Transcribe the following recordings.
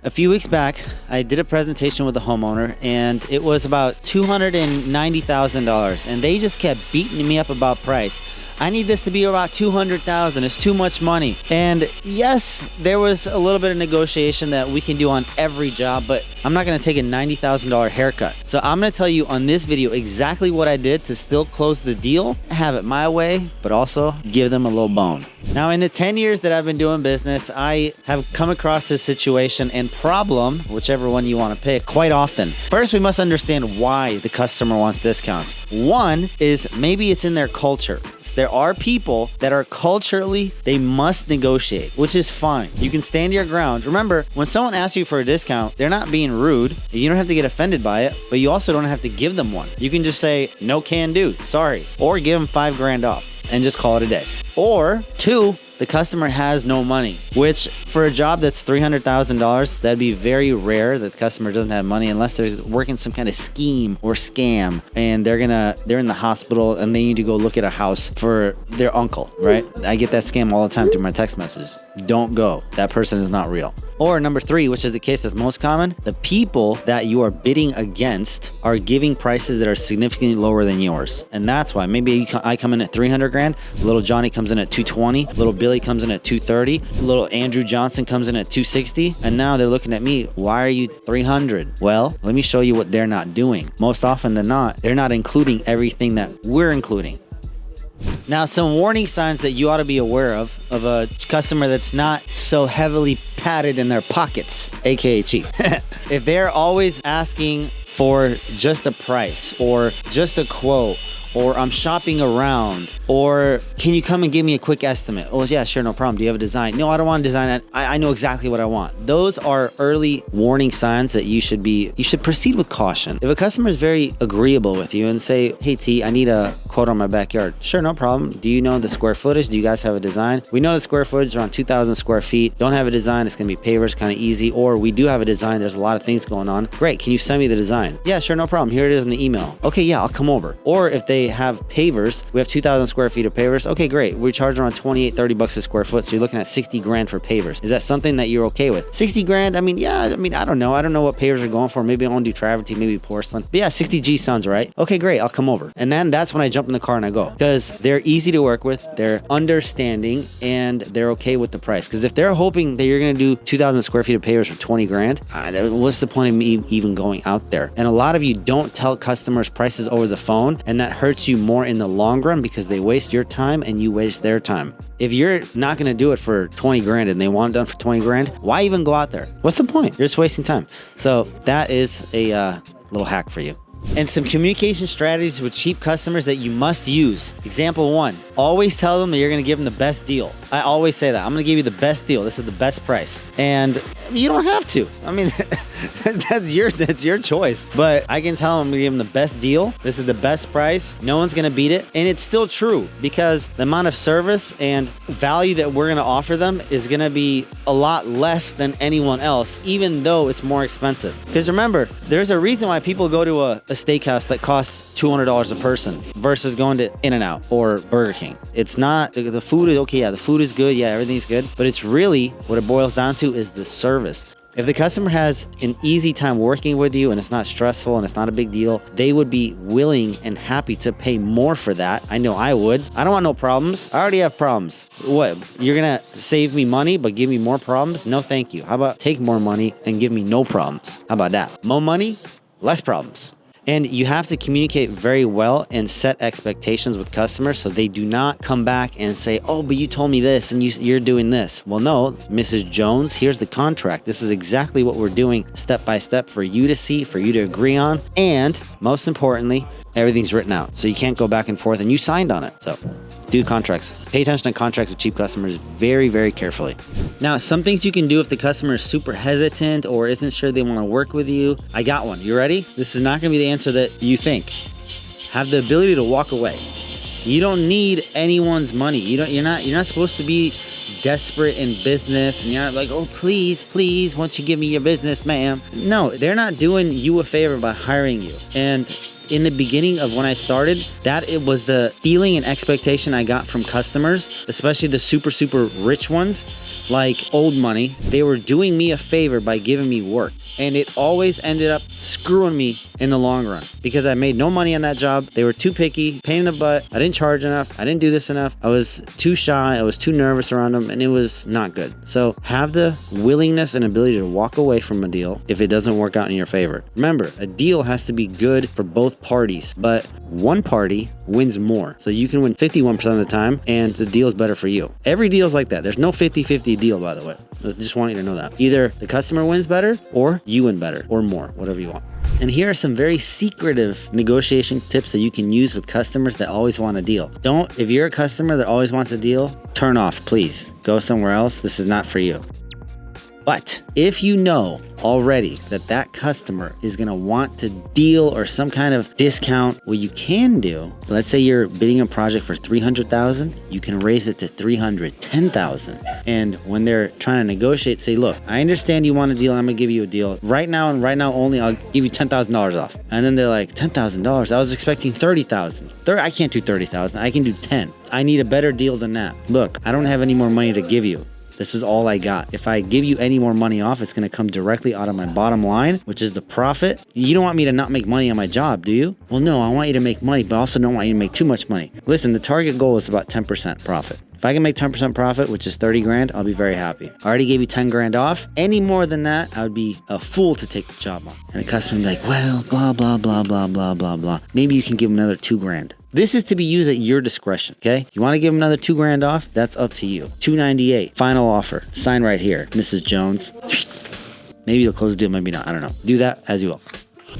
A few weeks back, I did a presentation with a homeowner, and it was about $290,000, and they just kept beating me up about price. I need this to be about $200,000. It's too much money. And yes, there was a little bit of negotiation that we can do on every job, but I'm not gonna take a $90,000 haircut. So I'm gonna tell you on this video exactly what I did to still close the deal, have it my way, but also give them a little bone. Now, in the 10 years that I've been doing business, I have come across this situation and problem, whichever one you want to pick, quite often. First, we must understand why the customer wants discounts. One is maybe it's in their culture. There are people that are culturally, they must negotiate, which is fine. You can stand your ground. Remember, when someone asks you for a discount, they're not being rude. You don't have to get offended by it, but you also don't have to give them one. You can just say, no can do, sorry. Or give them $5,000 off and just call it a day. Or two, the customer has no money, which for a job that's $300,000, that'd be very rare that the customer doesn't have money unless they're working some kind of scheme or scam and they're in the hospital and they need to go look at a house for their uncle, right? I get that scam all the time through my text messages. Don't go. That person is not real. Or number three, which is the case that's most common, the people that you are bidding against are giving prices that are significantly lower than yours. And that's why maybe I come in at 300 grand, little Johnny comes in at 220, little Billy comes in at 230, little Andrew Johnson comes in at 260, and now they're looking at me, why are you 300? Well, let me show you what they're not doing. Most often than not, they're not including everything that we're including. Now, some warning signs that you ought to be aware of a customer that's not so heavily padded in their pockets, aka cheap. If they're always asking for just a price or just a quote, or I'm shopping around, or can you come and give me a quick estimate? Oh yeah, sure, no problem. Do you have a design? No, I don't want to design it. I know exactly what I want. Those are early warning signs that you should proceed with caution. If a customer is very agreeable with you and say, hey T, I need a quote on my backyard. Sure, no problem. Do you know the square footage? Do you guys have a design? We know the square footage is around 2,000 square feet. Don't have a design, it's gonna be pavers, kind of easy. Or we do have a design, there's a lot of things going on. Great, can you send me the design? Yeah, sure, no problem. Here it is in the email. Okay, yeah, I'll come over. Or if they have pavers, we have 2,000 square feet of pavers. Okay, great. We charge around 28, 30 bucks a square foot. So you're looking at 60 grand for pavers. Is that something that you're okay with? 60 grand? I mean, I don't know. I don't know what pavers are going for. Maybe I want to do travertine, maybe porcelain. But yeah, 60 G sounds right. Okay, great. I'll come over. And then that's when I jump in the car and I go. Because they're easy to work with. They're understanding and they're okay with the price. Because if they're hoping that you're going to do 2,000 square feet of pavers for 20 grand, what's the point of me even going out there? And a lot of you don't tell customers prices over the phone, and that hurts you more in the long run because they waste your time and you waste their time. If you're not going to do it for 20 grand and they want it done for 20 grand, why even go out there? What's the point? You're just wasting time. So that is a little hack for you. And some communication strategies with cheap customers that you must use. Example one, always tell them that you're going to give them the best deal. I always say that. I'm going to give you the best deal. This is the best price. And you don't have to. I mean, that's your choice. But I can tell them I'm going to give them the best deal. This is the best price. No one's going to beat it. And it's still true because the amount of service and value that we're going to offer them is going to be a lot less than anyone else, even though it's more expensive. Because remember, there's a reason why people go to a steakhouse that costs $200 a person versus going to In-N-Out or Burger King. It's not, the food is okay. Yeah, the food is good. Yeah, everything's good. But it's really what it boils down to is the service. If the customer has an easy time working with you and it's not stressful and it's not a big deal, they would be willing and happy to pay more for that. I know I would. I don't want no problems. I already have problems. What? You're going to save me money but give me more problems? No, thank you. How about take more money and give me no problems? How about that? More money, less problems. And you have to communicate very well and set expectations with customers so they do not come back and say, oh, but you told me this and you're doing this. Well, no, Mrs. Jones, here's the contract. This is exactly what we're doing step by step for you to see, for you to agree on. And most importantly, everything's written out. So you can't go back and forth and you signed on it. So do contracts. Pay attention to contracts with cheap customers very, very carefully. Now, some things you can do if the customer is super hesitant or isn't sure they want to work with you. I got one. You ready? This is not going to be the answer that you think. Have the ability to walk away. You don't need anyone's money. You're not supposed to be desperate in business and you're not like, oh, please, won't you give me your business, ma'am? No, they're not doing you a favor by hiring you. And in the beginning of when I started, that it was the feeling and expectation I got from customers, especially the super, super rich ones, like old money. They were doing me a favor by giving me work. And it always ended up screwing me in the long run because I made no money on that job. They were too picky, pain in the butt. I didn't charge enough. I didn't do this enough. I was too shy. I was too nervous around them, and it was not good. So have the willingness and ability to walk away from a deal if it doesn't work out in your favor. Remember, a deal has to be good for both parties, but one party wins more. So you can win 51% of the time, and the deal is better for you. Every deal is like that. There's no 50-50 deal, by the way. I just want you to know that. Either the customer wins better or you win better or more, whatever you want. And here are some very secretive negotiation tips that you can use with customers that always want a deal. If you're a customer that always wants a deal, turn off, please. Go somewhere else. This is not for you. But if you know already that customer is going to want to deal or some kind of discount, what you can do, let's say you're bidding a project for $300,000, you can raise it to $310,000. And when they're trying to negotiate, say, look, I understand you want a deal. I'm going to give you a deal right now, and right now only, I'll give you $10,000 off. And then they're like, $10,000? I was expecting $30,000. I can't do $30,000. I can do 10. I need a better deal than that. Look, I don't have any more money to give you. This is all I got. If I give you any more money off, it's going to come directly out of my bottom line, which is the profit. You don't want me to not make money on my job, do you? Well, no, I want you to make money, but I also don't want you to make too much money. Listen, the target goal is about 10% profit. If I can make 10% profit, which is 30 grand, I'll be very happy. I already gave you 10 grand off. Any more than that, I would be a fool to take the job on. And the customer would be like, well, blah, blah, blah, blah, blah, blah, blah. Maybe you can give them another 2 grand. This is to be used at your discretion, okay? You want to give them another 2 grand off? That's up to you. $298, final offer. Sign right here, Mrs. Jones. Maybe you'll close the deal, maybe not. I don't know. Do that as you will.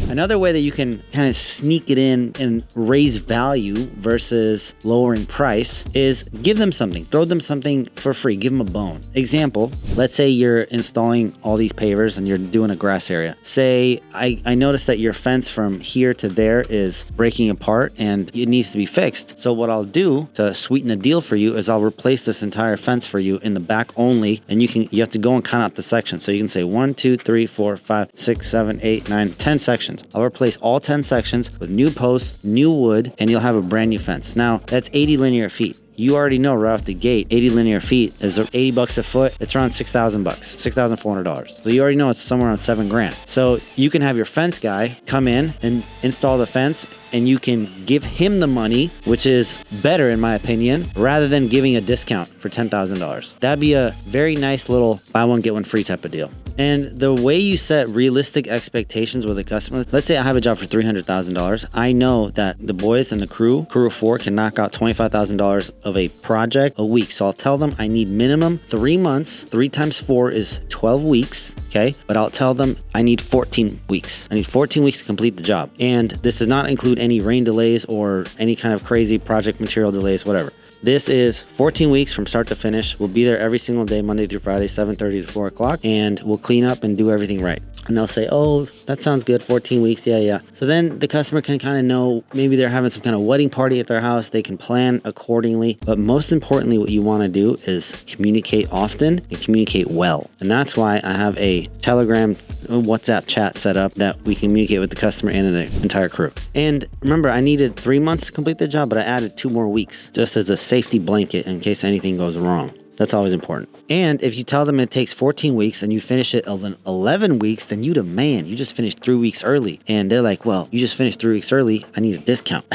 Another way that you can kind of sneak it in and raise value versus lowering price is give them something. Throw them something for free. Give them a bone. Example, let's say you're installing all these pavers and you're doing a grass area. Say, I noticed that your fence from here to there is breaking apart and it needs to be fixed. So what I'll do to sweeten the deal for you is I'll replace this entire fence for you in the back only, and you have to go and count out the sections. So you can say 1, 2, 3, 4, 5, 6, 7, 8, 9, 10 sections. I'll replace all 10 sections with new posts, new wood, and you'll have a brand new fence. Now, that's 80 linear feet. You already know right off the gate, 80 linear feet is $80 a foot. It's around $6,000, $6,400. So you already know it's somewhere around 7 grand. So you can have your fence guy come in and install the fence, and you can give him the money, which is better in my opinion, rather than giving a discount for $10,000. That'd be a very nice little buy one, get one free type of deal. And the way you set realistic expectations with a customer, let's say I have a job for $300,000. I know that the boys and the crew of 4 can knock out $25,000 of a project a week. So I'll tell them I need minimum 3 months. 3 times 4 is 12 weeks. Okay. But I'll tell them I need 14 weeks. I need 14 weeks to complete the job. And this does not include any rain delays or any kind of crazy project material delays, whatever. This is 14 weeks from start to finish. We'll be there every single day, Monday through Friday, 7:30 to 4 o'clock, and we'll clean up and do everything right. And they'll say, oh, that sounds good, 14 weeks, yeah. So then the customer can kind of know, maybe they're having some kind of wedding party at their house. They can plan accordingly. But most importantly, what you want to do is communicate often and communicate well. And that's why I have a Telegram, WhatsApp chat set up that we communicate with the customer and the entire crew. And remember, I needed 3 months to complete the job, but I added 2 more weeks just as a safety blanket in case anything goes wrong. That's always important. And if you tell them it takes 14 weeks and you finish it in 11 weeks, then you the man. You just finished 3 weeks early. And they're like, well, you just finished 3 weeks early. I need a discount.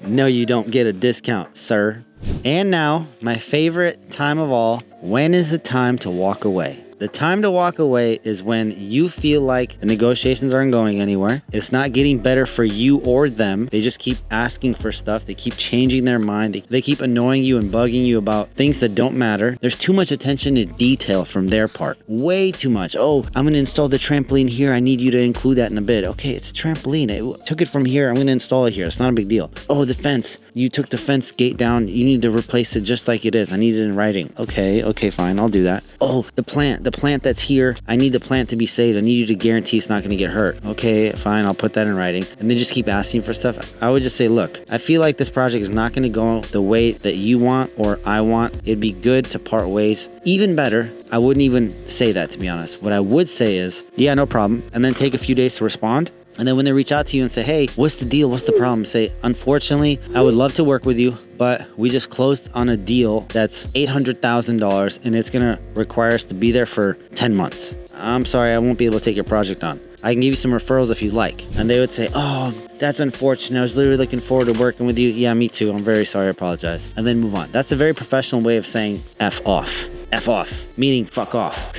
No, you don't get a discount, sir. And now, my favorite time of all, when is the time to walk away? The time to walk away is when you feel like the negotiations aren't going anywhere. It's not getting better for you or them. They just keep asking for stuff. They keep changing their mind. They keep annoying you and bugging you about things that don't matter. There's too much attention to detail from their part. Way too much. Oh, I'm going to install the trampoline here. I need you to include that in the bid. Okay, it's a trampoline. I took it from here. I'm going to install it here. It's not a big deal. Oh, the fence. You took the fence gate down. You need to replace it just like it is. I need it in writing. Okay, fine. I'll do that. Oh, the plant that's here, I need the plant to be saved. I need you to guarantee it's not going to get hurt. Okay, fine, I'll put that in writing. And they just keep asking for stuff. I would just say, look, I feel like this project is not going to go the way that you want or I want. It'd be good to part ways. Even better, I wouldn't even say that, to be honest. What I would say is, yeah, no problem. And then take a few days to respond. And then when they reach out to you and say, hey, what's the deal? What's the problem? Say, unfortunately, I would love to work with you, but we just closed on a deal that's $800,000 and it's going to require us to be there for 10 months. I'm sorry, I won't be able to take your project on. I can give you some referrals if you'd like. And they would say, oh, that's unfortunate. I was literally looking forward to working with you. Yeah, me too. I'm very sorry. I apologize. And then move on. That's a very professional way of saying F off. F off, meaning fuck off.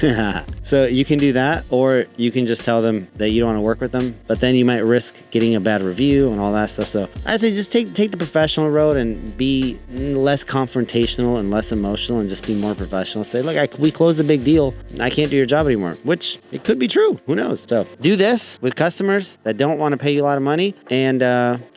So you can do that, or you can just tell them that you don't want to work with them, but then you might risk getting a bad review and all that stuff. So I say just take the professional road and be less confrontational and less emotional and just be more professional. Say, look, we closed a big deal. I can't do your job anymore, which it could be true. Who knows? So do this with customers that don't want to pay you a lot of money, and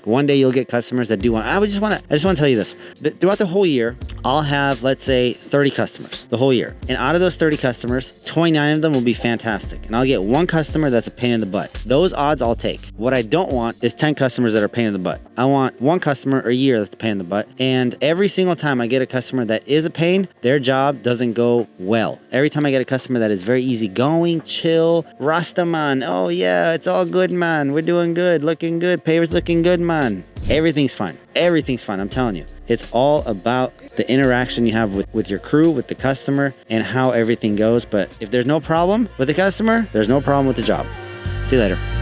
one day you'll get customers that do want. I just want to tell you this. Throughout the whole year, I'll have, let's say, 30 customers the whole year. And out of those 30 customers, 29 of them will be fantastic. And I'll get one customer that's a pain in the butt. Those odds I'll take. What I don't want is 10 customers that are a pain in the butt. I want one customer a year that's a pain in the butt. And every single time I get a customer that is a pain, their job doesn't go well. Every time I get a customer that is very easygoing, chill, Rasta man, oh yeah, it's all good, man. We're doing good, looking good, paper's looking good, man. Everything's fine. Everything's fine. I'm telling you. It's all about the interaction you have with your crew, with the customer, and how everything goes. But if there's no problem with the customer, there's no problem with the job. See you later.